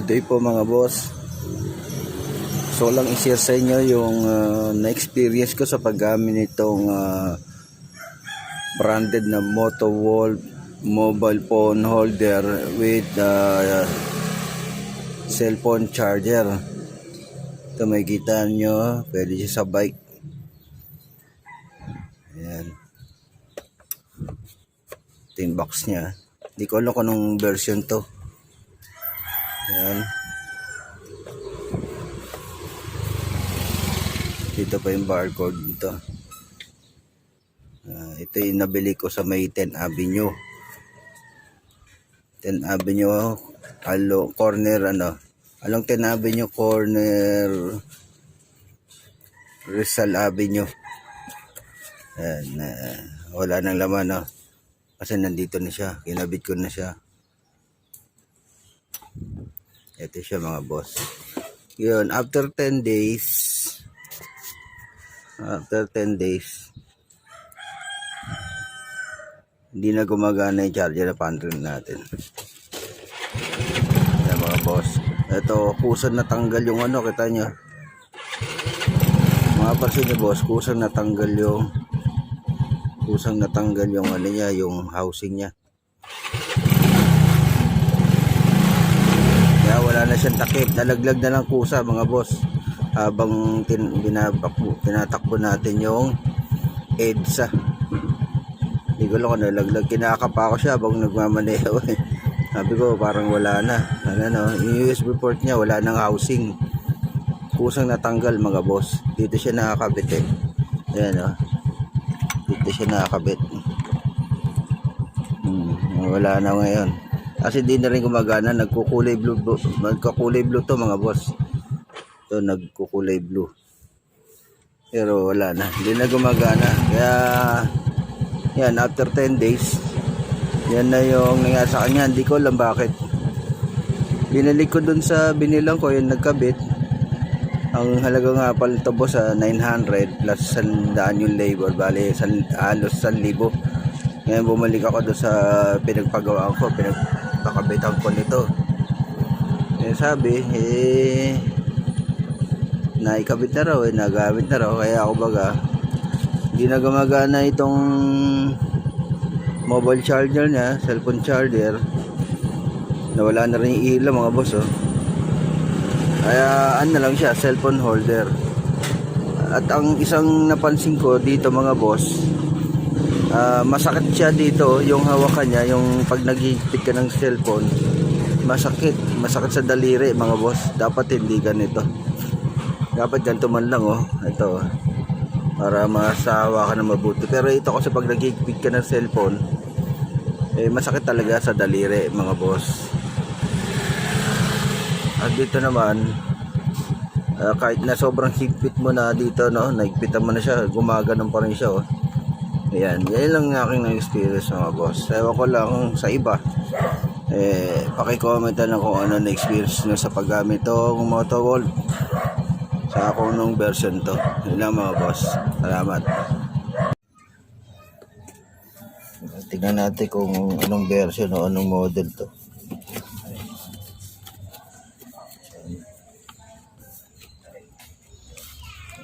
Good day po mga boss. So lang i-share sa inyo yung na-experience ko sa paggamit nitong branded na Motowolf mobile phone holder with cellphone charger. Ito makikita nyo, pwede siya sa bike. Ayan. Ito yung box nya. Hindi ko alam kung anong version to. Ayan. Dito pa yung barcode dito. Ito yung nabili ko sa may 10 Avenue. 10 Avenue corner along 10 Avenue corner Rizal Avenue. Ayan, wala nang laman kasi nandito na siya, kinabit ko na siya. Ito siya mga boss. Yun, after 10 days hindi na gumagana yung charger na pantry natin. Ayan mga boss. Ito, kusang natanggal yung kita nyo. Mga pansin nyo boss, kusang natanggal yung niya, yung housing niya. Kaya wala na siyang takip. Nalaglag na lang kusa mga boss. Habang tinatakbo natin yung EDSA. Hindi ko lang kung nalaglag. Kinakapa ko siya habang nagmamaneho. Sabi ko parang wala na. Yung USB port niya wala nang housing. Kusang natanggal mga boss. Dito siya nakakabit Ayan dito siya nakakabit. Wala na ngayon. Kasi di na rin gumagana. Nagkukulay blue to mga boss. Ito nagkukulay blue. Pero wala na. Hindi na gumagana. Kaya yan, after 10 days yan na yung nangyari sa kanya. Hindi ko alam bakit. Binalik ko dun sa binilang ko yung nagkabit. Ang halaga nga pala ito boss 900 plus 100 yung labor. Bali halos 1,000. Ngayon bumalik ako doon sa pinagpagawaan ko, pinagpakabitan ko nito. Sabi naikabit na raw, nagamit na raw. Kaya ako baga hindi na gumagana itong mobile charger niya, cellphone charger. Nawala na rin yung ilaw mga boss Kaya lang siya, cellphone holder. At ang isang napansin ko dito mga boss, masakit siya dito, yung hawakan niya, yung pag naghihigpit ka ng cellphone, masakit sa daliri mga boss. Dapat hindi ganito. Dapat ganito man lang ito para masawa ka na mabuti. Pero ito kasi pag naghihigpit ka ng cellphone, masakit talaga sa daliri mga boss. At dito naman kahit na sobrang higpit mo na dito nahigpitan mo na siya, gumaganon pa rin siya Ayan, yan lang aking na-experience mga boss. Ewan ko lang sa iba. Paki-comment na kung ano na-experience nyo sa paggamit itong Motowolf. Sa kung anong version to. Yun lang mga boss. Salamat. Tingnan natin kung anong version o anong model to.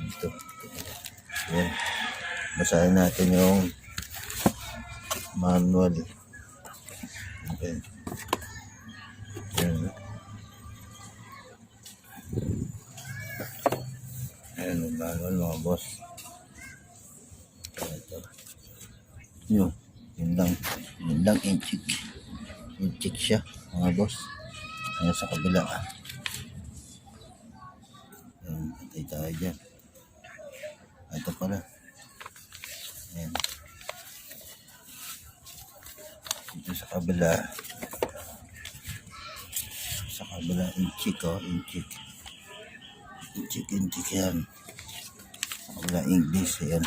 Ito. Ayan. Basahin natin yung manual. Okay. Ayan yung manual mga boss. Ito. Yun lang inchik siya mga boss. Ayan sa kabila. Ayan, patay tayo dyan. Ito pala. Ayan. Ito sa kabila inchik yan. Sa kabila English yan.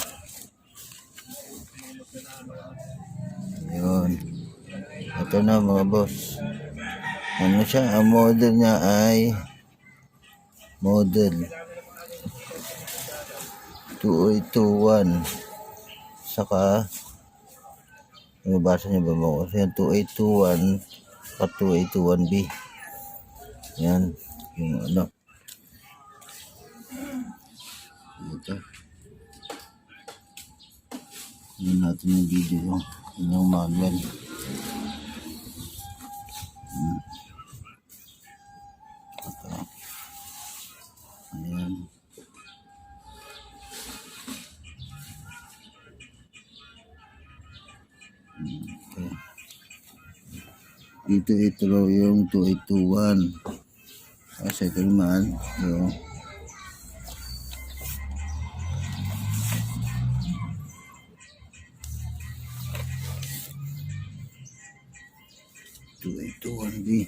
Ayun. Ito na mga boss. Ano siya? Ang model niya ay model 2821. Saka basa niya ba mo? Yan 2821 at 2821B. Yan. Yung ano. Ito. Yan natin yung video. Yan yung manual. Ito. Ayan. Okay. Ito raw yung 2821. Kasi ito naman yung 2821B.